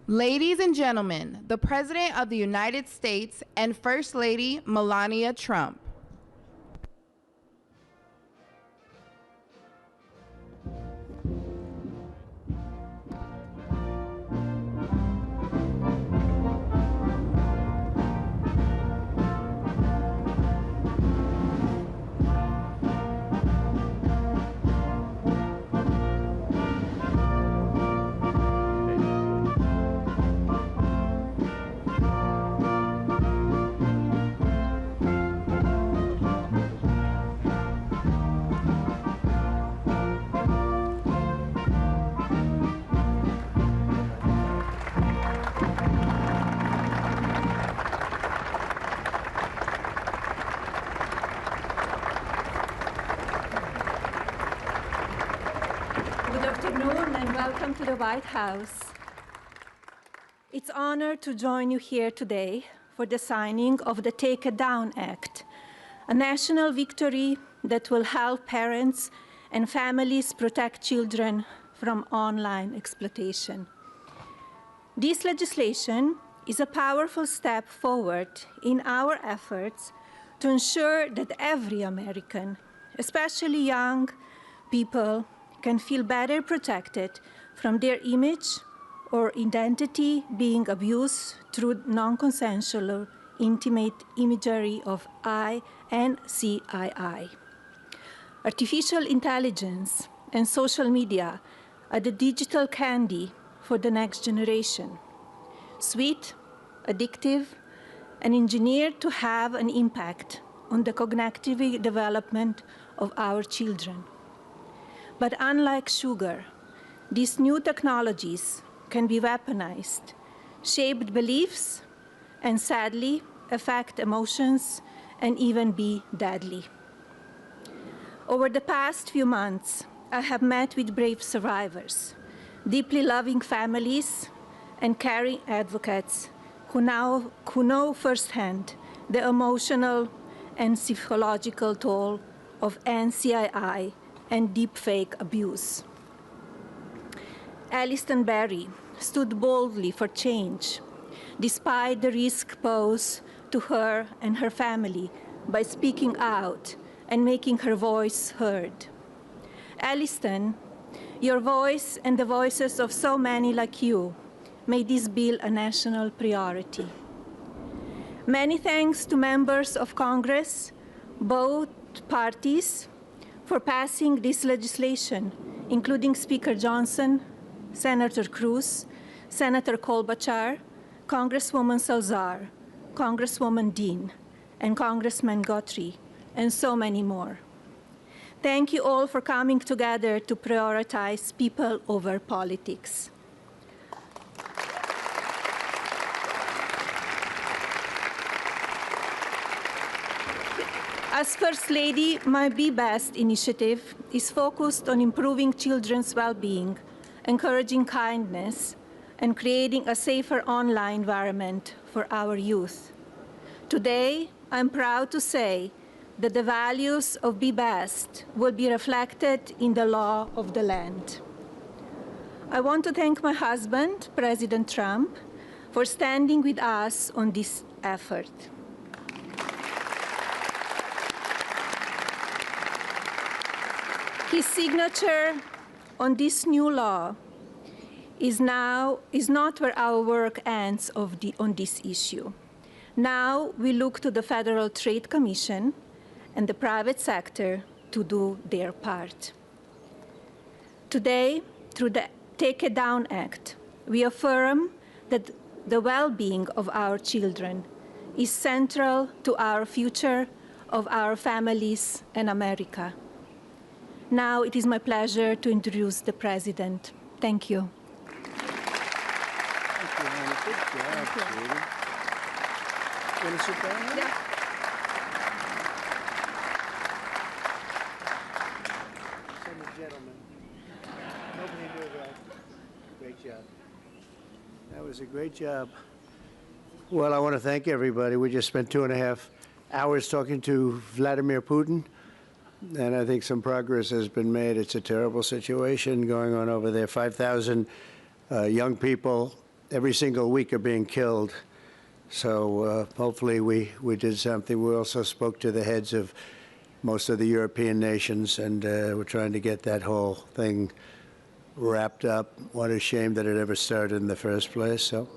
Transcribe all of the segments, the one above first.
Ladies and gentlemen, the President of the United States and First Lady Melania Trump. Welcome to the White House. It's an honor to join you here today for the signing of the Take It Down Act, a national victory that will help parents and families protect children from online exploitation. This legislation is a powerful step forward in our efforts to ensure that every American, especially young people, can feel better protected from their image or identity being abused through non-consensual or intimate imagery of I and CII. Artificial intelligence and social media are the digital candy for the next generation. Sweet, addictive, and engineered to have an impact on the cognitive development of our children. But unlike sugar, these new technologies can be weaponized, shape beliefs, and sadly affect emotions and even be deadly. Over the past few months, I have met with brave survivors, deeply loving families, and caring advocates who know firsthand the emotional and psychological toll of NCII and deepfake abuse. Alliston Berry stood boldly for change, despite the risk posed to her and her family by speaking out and making her voice heard. Alliston, your voice and the voices of so many like you made this bill a national priority. Many thanks to members of Congress, both parties, for passing this legislation, including Speaker Johnson, Senator Cruz, Senator Klobuchar, Congresswoman Salazar, Congresswoman Dean, and Congressman Guthrie, and so many more. Thank you all for coming together to prioritize people over politics. As First Lady, my Be Best initiative is focused on improving children's well-being, encouraging kindness, and creating a safer online environment for our youth. Today, I'm proud to say that the values of Be Best will be reflected in the law of the land. I want to thank my husband, President Trump, for standing with us on this effort. His signature on this new law is not where our work ends on this issue. Now we look to the Federal Trade Commission and the private sector to do their part. Today, through the Take It Down Act, we affirm that the well-being of our children is central to our future of our families and America. Now it is my pleasure to introduce the President. Thank you. Thank you, Hannah. Good job, sweetie. You want to sit down? Yeah. Send the gentleman. Nobody knew that. Great job. That was a great job. Well, I want to thank everybody. We just spent 2.5 hours talking to Vladimir Putin, and I think some progress has been made. It's a terrible situation going on over there. 5,000 young people every single week are being killed. So hopefully we did something. We also spoke to the heads of most of the European nations, and we're trying to get that whole thing wrapped up. What a shame that it ever started in the first place. So,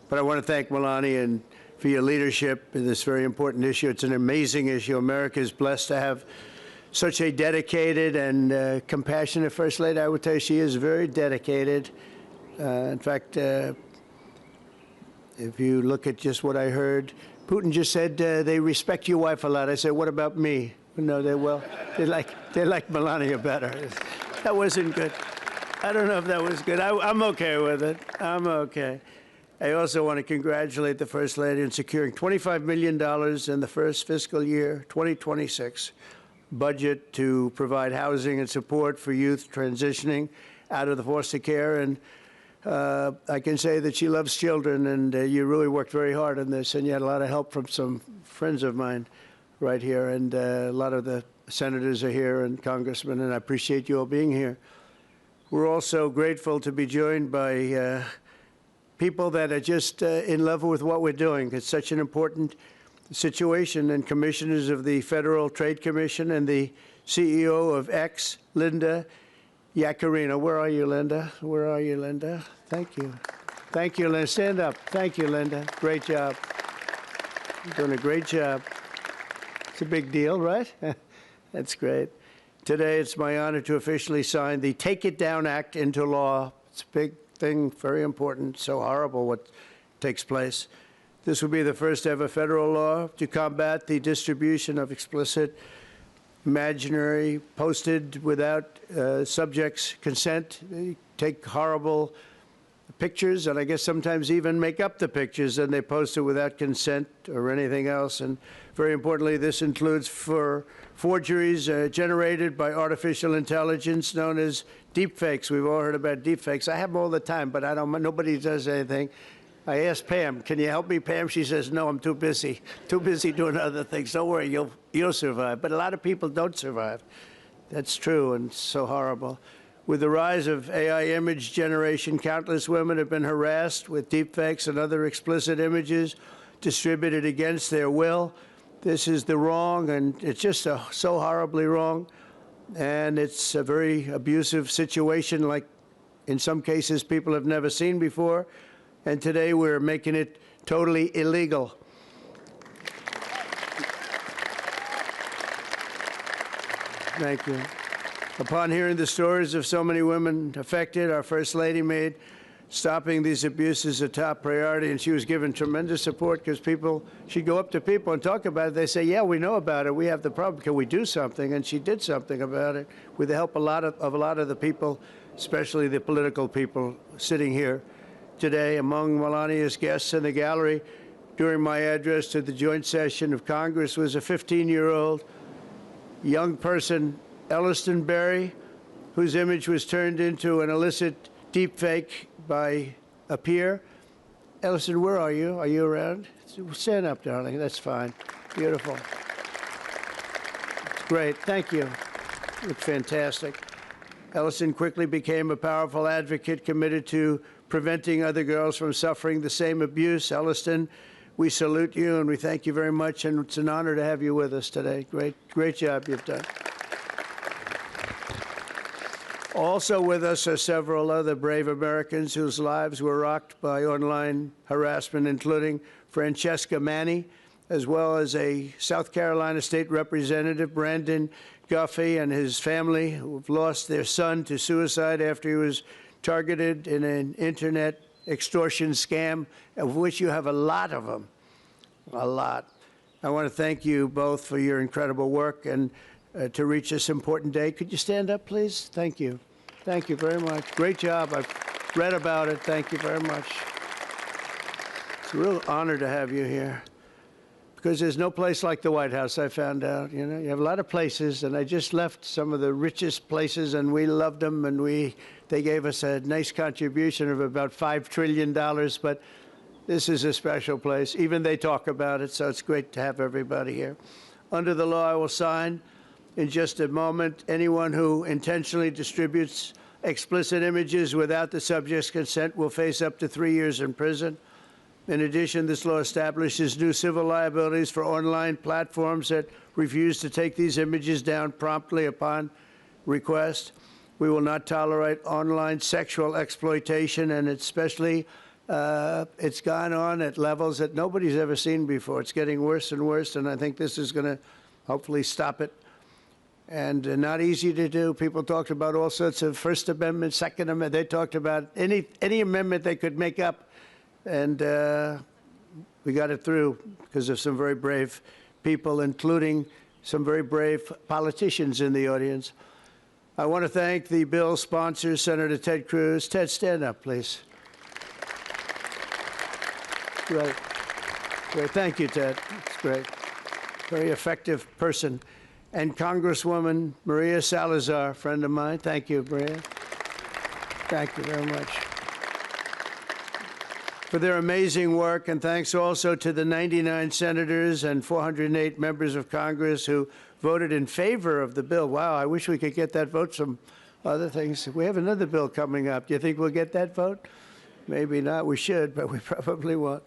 but I want to thank Melania and for your leadership in this very important issue. It's an amazing issue. America is blessed to have such a dedicated and compassionate First Lady. I would tell you she is very dedicated. In fact, if you look at just what I heard, Putin just said they respect your wife a lot. I said, what about me? No, they like Melania better. That wasn't good. I don't know if that was good. I'm okay with it. I'm okay. I also want to congratulate the First Lady in securing $25 million in the first fiscal year, 2026, budget to provide housing and support for youth transitioning out of the foster care. And I can say that she loves children, and you really worked very hard on this, and you had a lot of help from some friends of mine right here, and a lot of the senators are here and congressmen, and I appreciate you all being here. We're also grateful to be joined by people that are just in love with what we're doing. It's such an important situation, and commissioners of the Federal Trade Commission and the CEO of X, Linda Yaccarino. Where are you, Linda? Where are you, Linda? Thank you. Thank you, Linda. Stand up. Thank you, Linda. Great job. You're doing a great job. It's a big deal, right? That's great. Today, it's my honor to officially sign the Take It Down Act into law. It's a big thing, very important, so horrible what takes place. This will be the first ever federal law to combat the distribution of explicit, imaginary, posted without subject's consent. They take horrible pictures, and I guess sometimes even make up the pictures, and they post it without consent or anything else. And very importantly, this includes for forgeries generated by artificial intelligence known as deepfakes. We've all heard about deepfakes. I have them all the time, but nobody does anything. I asked Pam, can you help me, Pam? She says, no, I'm too busy doing other things. Don't worry, you'll survive. But a lot of people don't survive. That's true, and so horrible. With the rise of AI image generation, countless women have been harassed with deepfakes and other explicit images distributed against their will. This is the wrong, and it's just so horribly wrong. And it's a very abusive situation, like in some cases people have never seen before. And today we're making it totally illegal. Thank you. Upon hearing the stories of so many women affected, our First Lady made stopping these abuses a top priority, and she was given tremendous support because she'd go up to people and talk about it. They say, yeah, we know about it. We have the problem. Can we do something? And she did something about it with the help of a lot of the people, especially the political people sitting here today. Among Melania's guests in the gallery during my address to the joint session of Congress was a 15-year-old young person, Elliston Berry, whose image was turned into an illicit deepfake by a peer. Elliston, where are you? Are you around? Stand up, darling. That's fine. Beautiful. It's great. Thank you. It's fantastic. Elliston quickly became a powerful advocate committed to preventing other girls from suffering the same abuse. Elliston, we salute you and we thank you very much, and it's an honor to have you with us today. Great job you've done. Also with us are several other brave Americans whose lives were rocked by online harassment, including Francesca Manny, as well as a South Carolina State Representative, Brandon Guffey, and his family, who have lost their son to suicide after he was targeted in an internet extortion scam, of which you have a lot of them, a lot. I want to thank you both for your incredible work and to reach this important day. Could you stand up, please? Thank you. Thank you very much. Great job. I've read about it. Thank you very much. It's a real honor to have you here, because there's no place like the White House, I found out. You know, you have a lot of places, and I just left some of the richest places, and we loved them, and they gave us a nice contribution of about $5 trillion, but this is a special place. Even they talk about it, so it's great to have everybody here. Under the law, I will sign in just a moment. Anyone who intentionally distributes explicit images without the subject's consent will face up to 3 years in prison. In addition, this law establishes new civil liabilities for online platforms that refuse to take these images down promptly upon request. We will not tolerate online sexual exploitation, and especially it's gone on at levels that nobody's ever seen before. It's getting worse and worse, and I think this is going to hopefully stop it. And not easy to do. People talked about all sorts of First Amendment, Second Amendment. They talked about any amendment they could make up, and we got it through because of some very brave people, including some very brave politicians in the audience. I want to thank the bill's sponsors, Senator Ted Cruz. Ted, stand up, please. Great. Great. Thank you, Ted. It's great. Very effective person. And Congresswoman Maria Salazar, friend of mine. Thank you, Maria. Thank you very much for their amazing work. And thanks also to the 99 senators and 408 members of Congress who voted in favor of the bill. Wow, I wish we could get that vote. Some other things. We have another bill coming up. Do you think we'll get that vote? Maybe not. We should, but we probably won't.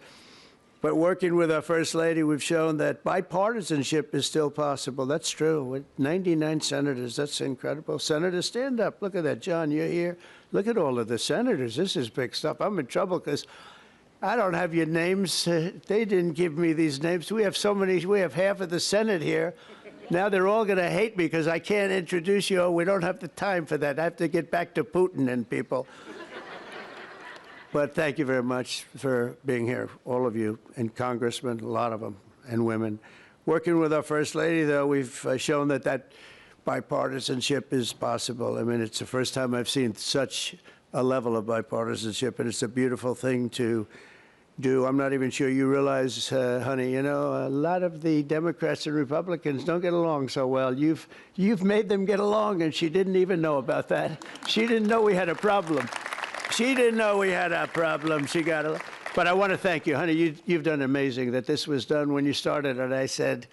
But working with our First Lady, we've shown that bipartisanship is still possible. That's true. With 99 senators, that's incredible. Senators, stand up. Look at that. John, you're here. Look at all of the senators. This is big stuff. I'm in trouble because I don't have your names. They didn't give me these names. We have so many. We have half of the Senate here. Now they're all going to hate me because I can't introduce you. We don't have the time for that. I have to get back to Putin and people. But thank you very much for being here, all of you, and congressmen, a lot of them, and women. Working with our First Lady, though, we've shown that bipartisanship is possible. I mean, it's the first time I've seen such a level of bipartisanship, and it's a beautiful thing to do. I'm not even sure you realize, honey, you know, a lot of the Democrats and Republicans don't get along so well. You've made them get along, and she didn't even know about that. She didn't know we had a problem. She didn't know we had a problem. She got it. But I want to thank you, honey. You've done amazing that this was done when you started. And I said,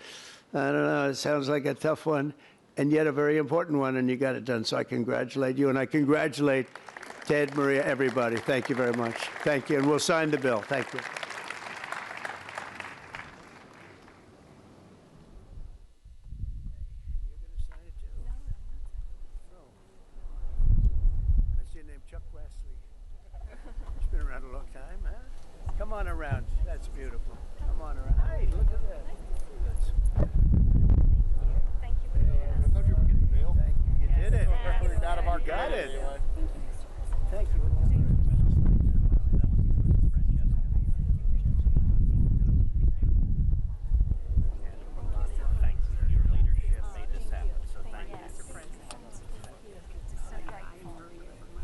I don't know, it sounds like a tough one, and yet a very important one, and you got it done. So I congratulate you, and I congratulate Ted, Maria, everybody. Thank you very much. Thank you. And we'll sign the bill. Thank you. Come on around. That's beautiful. Come on around. Hey, look at that. Thank you. I thought you were getting the bill. Thank you. You did it. We're out of our Got it. Thank you. Thank you. Thanks for your leadership made this happen. So thank you.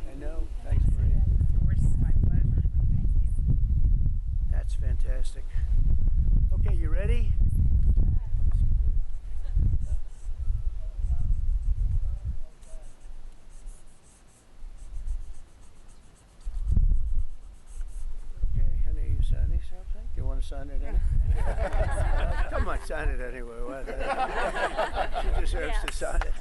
I know. Thanks, Maria. Of course, it's my pleasure. That's sign it in? Come on, sign it anyway. What? She deserves to sign it.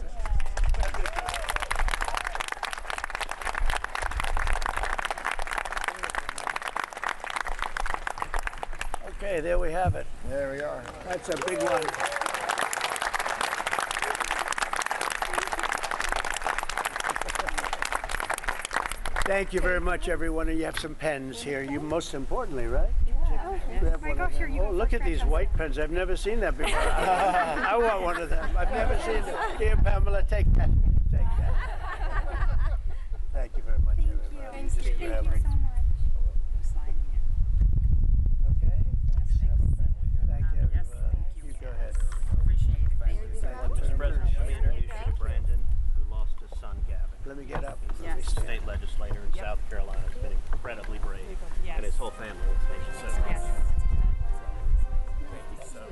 Okay, there we have it. There we are. That's a big one. Thank you very much, everyone. And you have some pens here. You most importantly, right? Grab one of them. Oh, look at these white pens. I've never seen that before. I want one of them. I've never seen it. Dear Pamela, take that. Take that. Thank you very much, everybody. Thank you. Just grab it. Okay. Thank you, everybody. You go ahead. Mr. President, let me introduce you to Brandon, who lost his son, Gavin. Let me get up. He's a state legislator in South Carolina. He's been incredibly brave, and his whole family. Thank you so much. Thank you so much.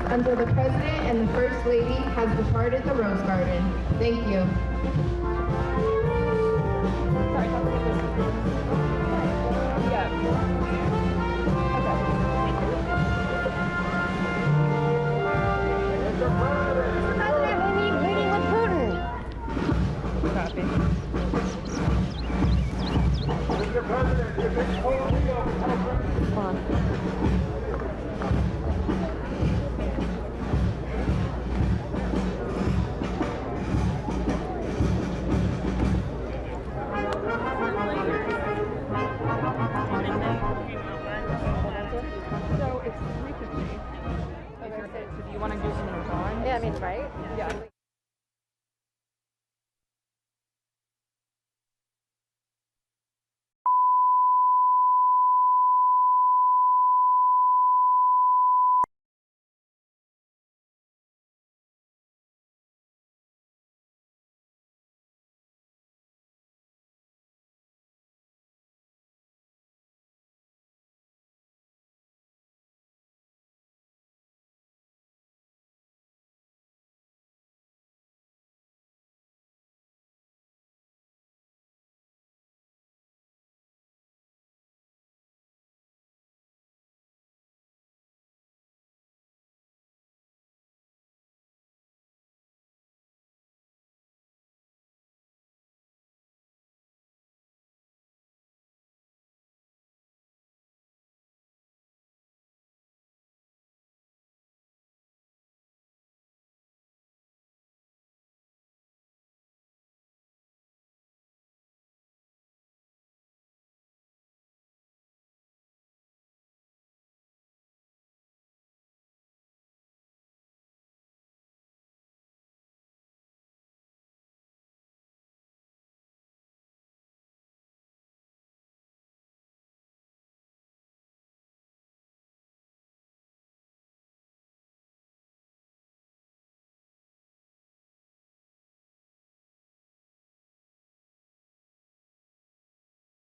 Until the President and the First Lady has departed the Rose Garden. Thank you. President, we need meeting with Putin. Mr. President, if it's totally over. Yeah, I mean, right? Yeah.